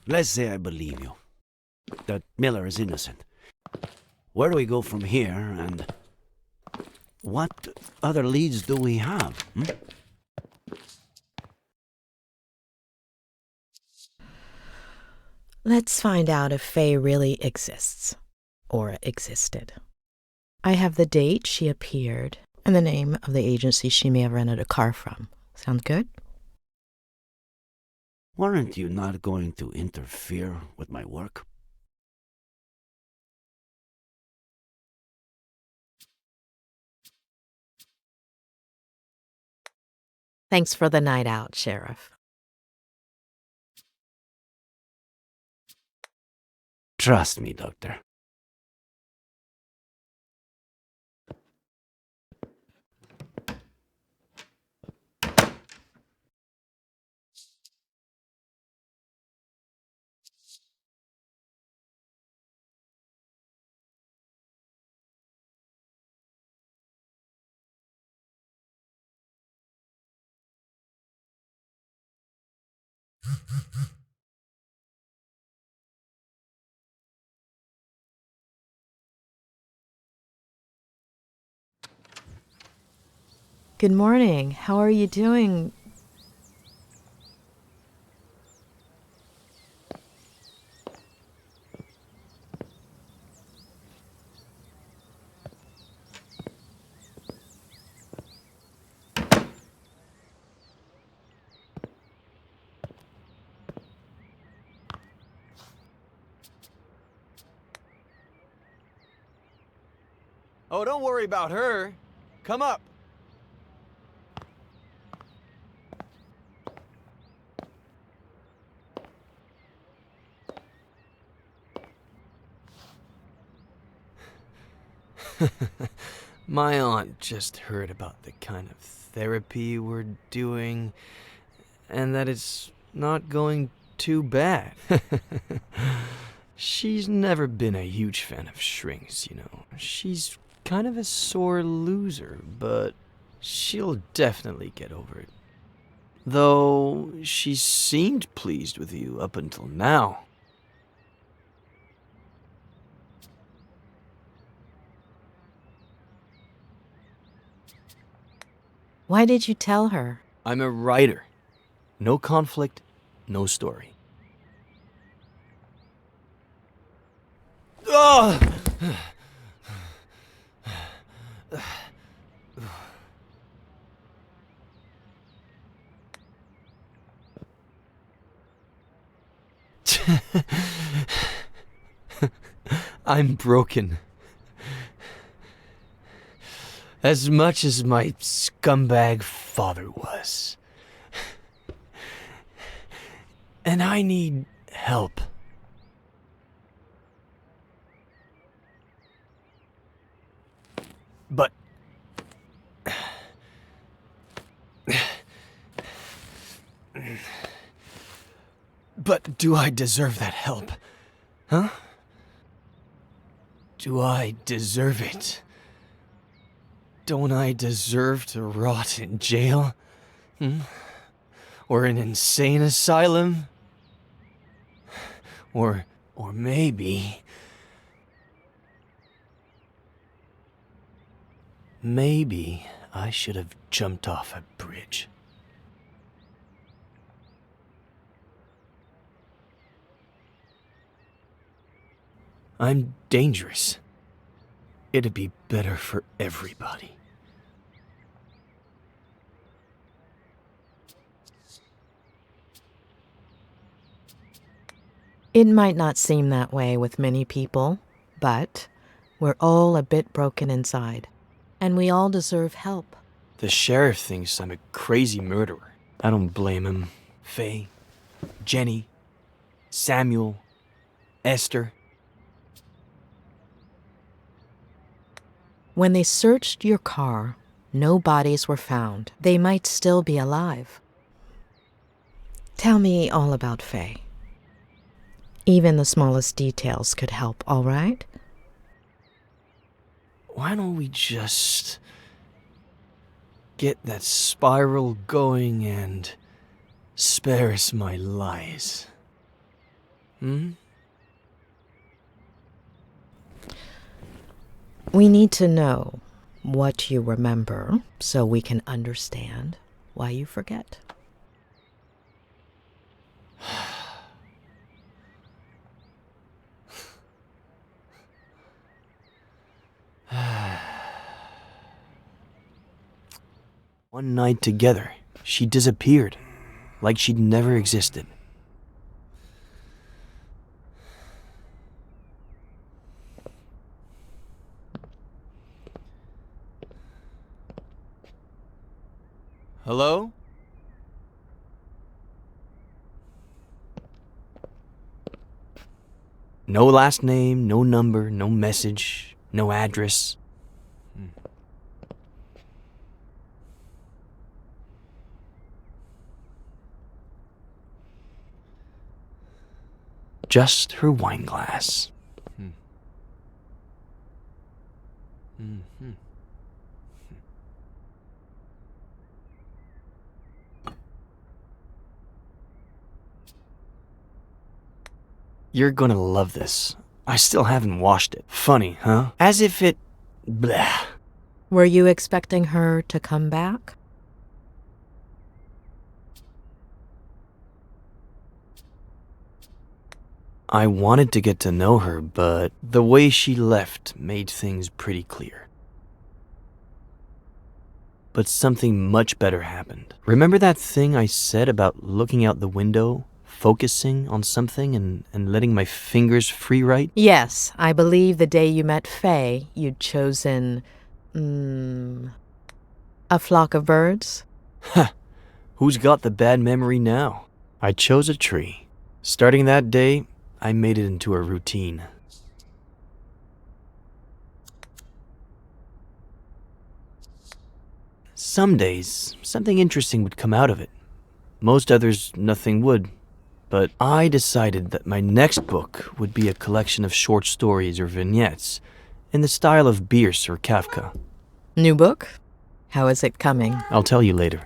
let's say I believe you, that Miller is innocent. Where do we go from here, and what other leads do we have? Let's find out if Faye really exists, or existed. I have the date she appeared and the name of the agency she may have rented a car from. Sound good? Weren't you not going to interfere with my work? Thanks for the night out, Sheriff. Trust me, Doctor. Good morning. How are you doing? Oh, don't worry about her. Come up. My aunt just heard about the kind of therapy we're doing, and that it's not going too bad. She's never been a huge fan of shrinks, you know. She's kind of a sore loser, but she'll definitely get over it. Though she seemed pleased with you up until now. Why did you tell her? I'm a writer. No conflict, no story. Ugh! I'm broken. As much as my scumbag father was. And I need help. But... But do I deserve that help? Huh? Do I deserve it? Don't I deserve to rot in jail? Or an insane asylum? Or maybe... Maybe I should have jumped off a bridge. I'm dangerous. It'd be better for everybody. It might not seem that way with many people, but we're all a bit broken inside, and we all deserve help. The sheriff thinks I'm a crazy murderer. I don't blame him. Faye, Jenny, Samuel, Esther. When they searched your car, no bodies were found. They might still be alive. Tell me all about Faye. Even the smallest details could help, all right? Why don't we just get that spiral going and spare us my lies? We need to know what you remember so we can understand why you forget. One night together, she disappeared, like she'd never existed. Hello? No last name, no number, no message, no address. Just her wine glass. You're gonna love this. I still haven't washed it. Funny, huh? As if it... Blah. Were you expecting her to come back? I wanted to get to know her, but the way she left made things pretty clear. But something much better happened. Remember that thing I said about looking out the window, focusing on something and letting my fingers free write? Yes, I believe the day you met Faye, you'd chosen, a flock of birds? Ha! Who's got the bad memory now? I chose a tree. Starting that day, I made it into a routine. Some days, something interesting would come out of it. Most others, nothing would. But I decided that my next book would be a collection of short stories or vignettes in the style of Bierce or Kafka. New book? How is it coming? I'll tell you later.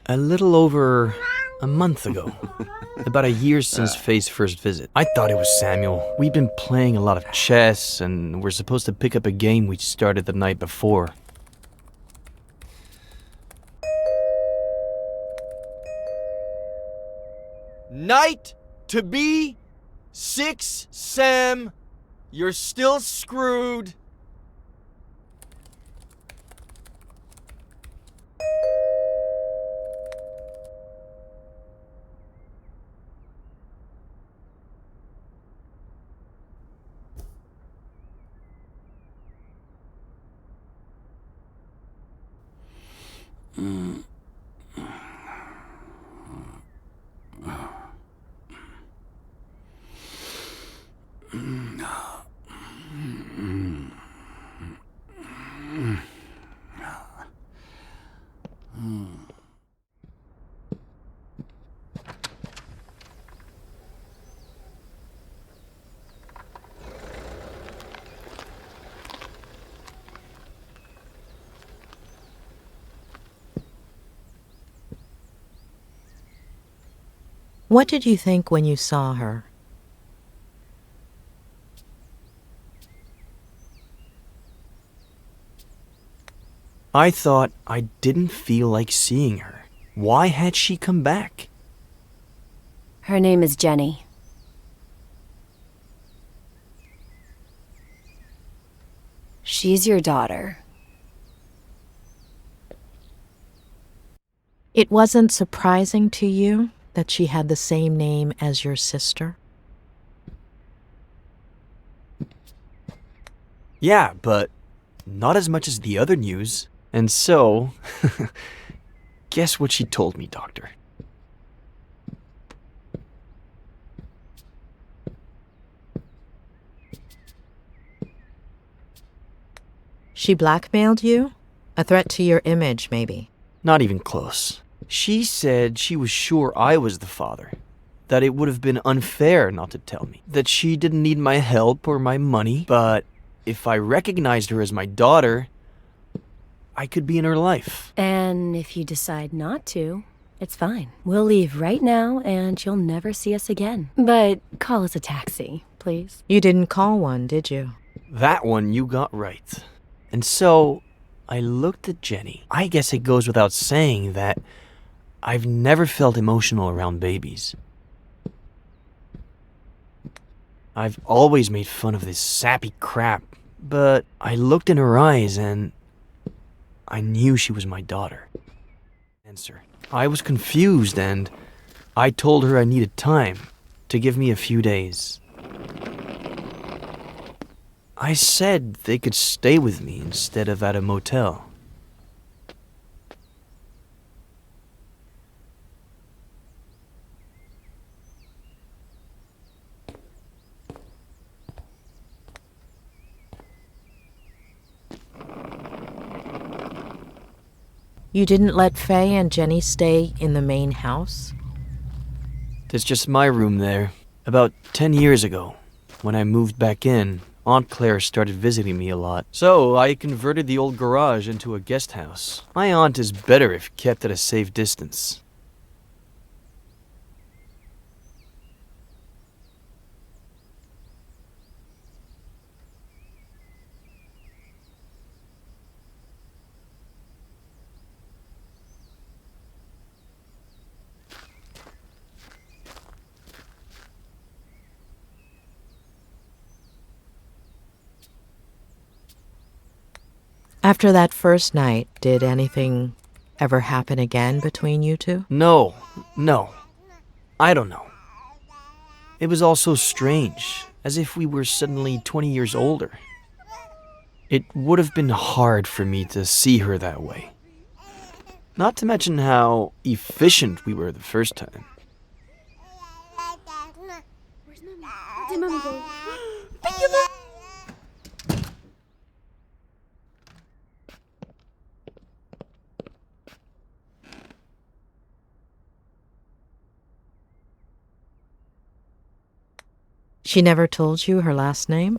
A little over a month ago. About a year since Faye's first visit. I thought it was Samuel. We'd been playing a lot of chess, and we're supposed to pick up a game we started the night before. Knight to B6, Sam. You're still screwed. What did you think when you saw her? I thought I didn't feel like seeing her. Why had she come back? Her name is Jenny. She's your daughter. It wasn't surprising to you that she had the same name as your sister? Yeah, but not as much as the other news. And so, guess what she told me, Doctor? She blackmailed you? A threat to your image, maybe? Not even close. She said she was sure I was the father, that it would have been unfair not to tell me, that she didn't need my help or my money, but if I recognized her as my daughter, I could be in her life. And if you decide not to, it's fine. We'll leave right now and you'll never see us again. But call us a taxi, please. You didn't call one, did you? That one you got right. And so, I looked at Jenny. I guess it goes without saying that I've never felt emotional around babies. I've always made fun of this sappy crap, but I looked in her eyes and I knew she was my daughter. Answer. I was confused and I told her I needed time to give me a few days. I said they could stay with me instead of at a motel. You didn't let Faye and Jenny stay in the main house? There's just my room there. About 10 years ago, when I moved back in, Aunt Claire started visiting me a lot. So I converted the old garage into a guest house. My aunt is better if kept at a safe distance. After that first night, did anything ever happen again between you two? No. I don't know. It was all so strange, as if we were suddenly 20 years older. It would have been hard for me to see her that way. Not to mention how efficient we were the first time. Where's Mommy? Where did Mommy go? She never told you her last name?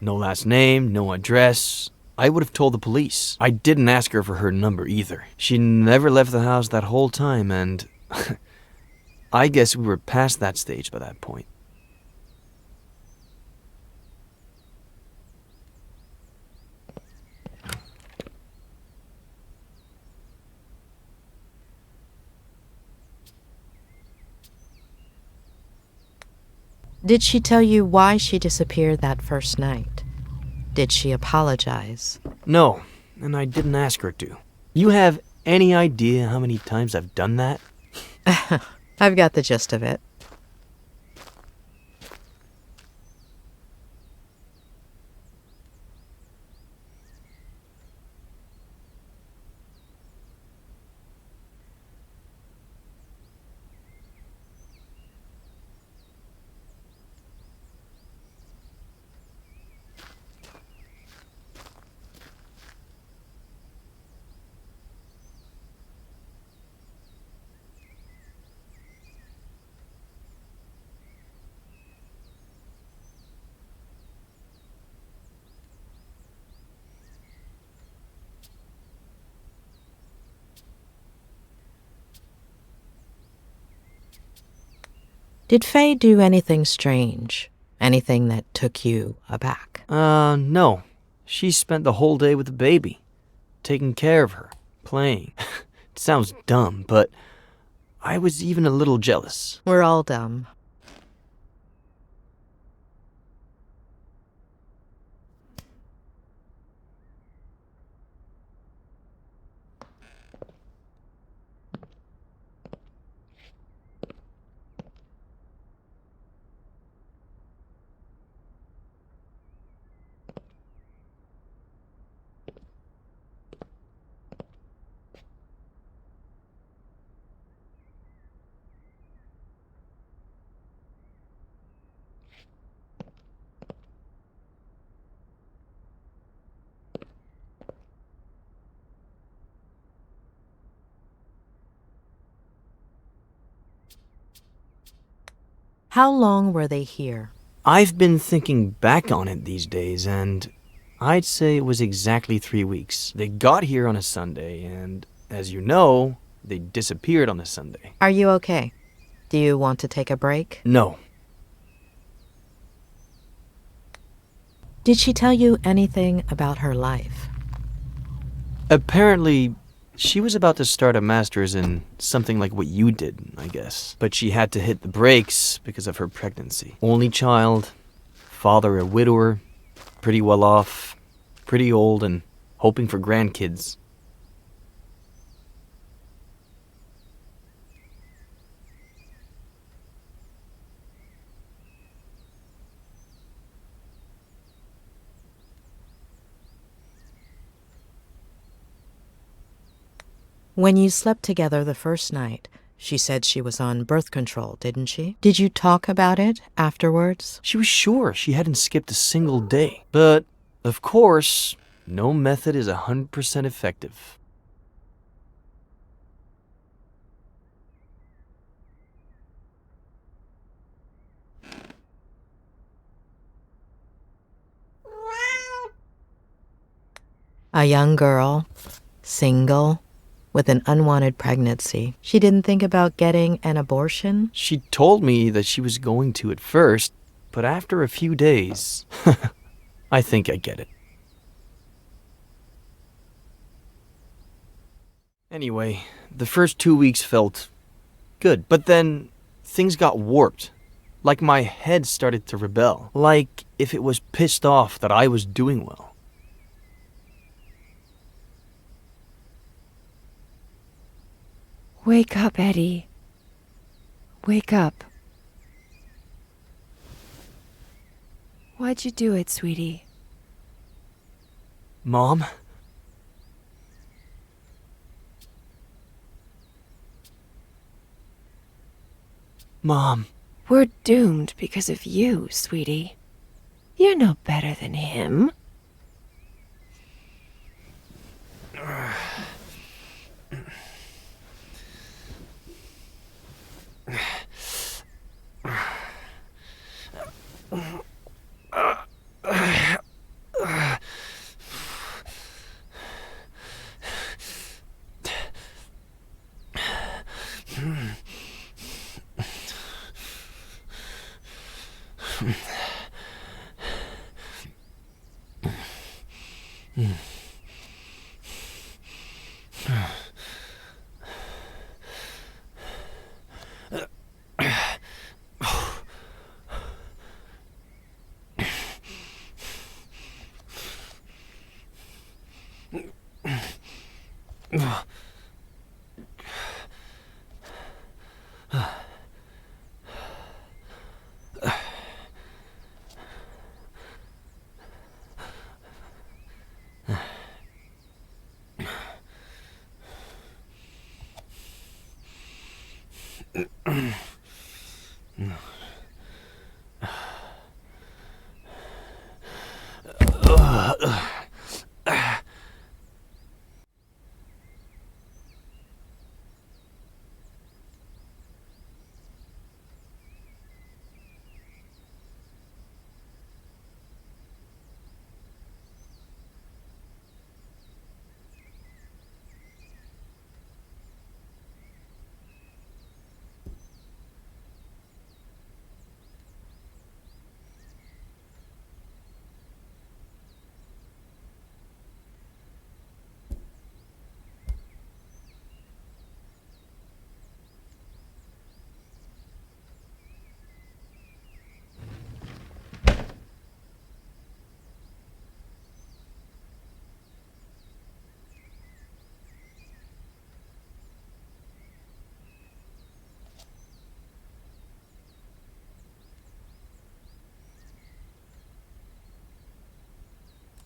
No last name, no address. I would have told the police. I didn't ask her for her number either. She never left the house that whole time, and I guess we were past that stage by that point. Did she tell you why she disappeared that first night? Did she apologize? No, and I didn't ask her to. You have any idea how many times I've done that? I've got the gist of it. Did Faye do anything strange? Anything that took you aback? No. She spent the whole day with the baby, taking care of her, playing. It sounds dumb, but I was even a little jealous. We're all dumb. How long were they here? I've been thinking back on it these days, and I'd say it was exactly 3 weeks. They got here on a Sunday, and as you know, they disappeared on a Sunday. Are you okay? Do you want to take a break? No. Did she tell you anything about her life? Apparently, she was about to start a master's in something like what you did, I guess. But she had to hit the brakes because of her pregnancy. Only child, father a widower, pretty well off, pretty old, and hoping for grandkids. When you slept together the first night, she said she was on birth control, didn't she? Did you talk about it afterwards? She was sure she hadn't skipped a single day. But, of course, no method is 100% effective. A young girl, single, with an unwanted pregnancy. She didn't think about getting an abortion? She told me that she was going to at first, but after a few days, I think I get it. Anyway, the first 2 weeks felt good, but then things got warped. Like my head started to rebel. Like if it was pissed off that I was doing well. Wake up, Eddie. Wake up. Why'd you do it, sweetie? Mom? Mom. We're doomed because of you, sweetie. You're no better than him.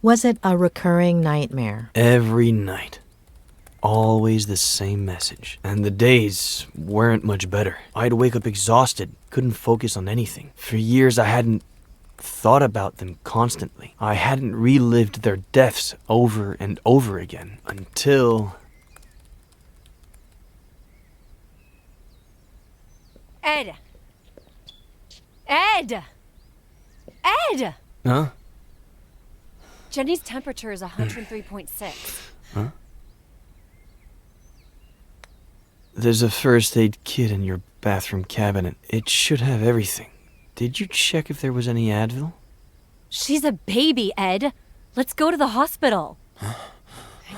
Was it a recurring nightmare? Every night. Always the same message. And the days weren't much better. I'd wake up exhausted, couldn't focus on anything. For years I hadn't thought about them constantly. I hadn't relived their deaths over and over again until... Ed! Ed! Ed! Huh? Jenny's temperature is 103.6. Huh? There's a first aid kit in your bathroom cabinet. It should have everything. Did you check if there was any Advil? She's a baby, Ed. Let's go to the hospital.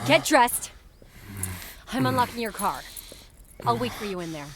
Get dressed. I'm unlocking your car. I'll wait for you in there.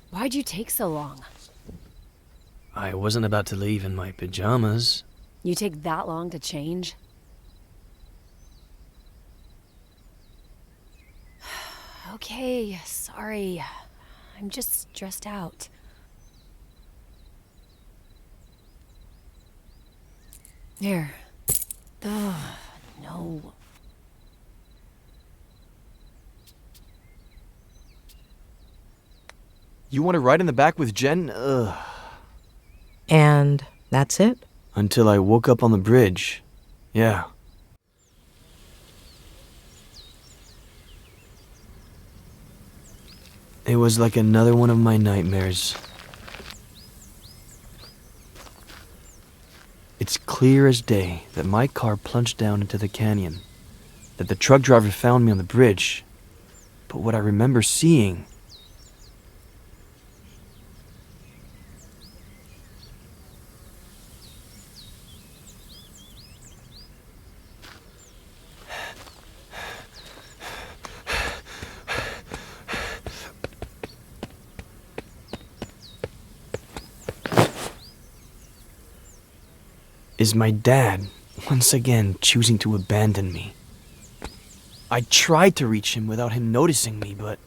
Why'd you take so long? I wasn't about to leave in my pajamas. You take that long to change? Okay, sorry. I'm just stressed out. Here. Ugh, no. You want to ride in the back with Jen? Ugh. And that's it? Until I woke up on the bridge. Yeah. It was like another one of my nightmares. It's clear as day that my car plunged down into the canyon, that the truck driver found me on the bridge. But what I remember seeing... is my dad once again choosing to abandon me. I tried to reach him without him noticing me, but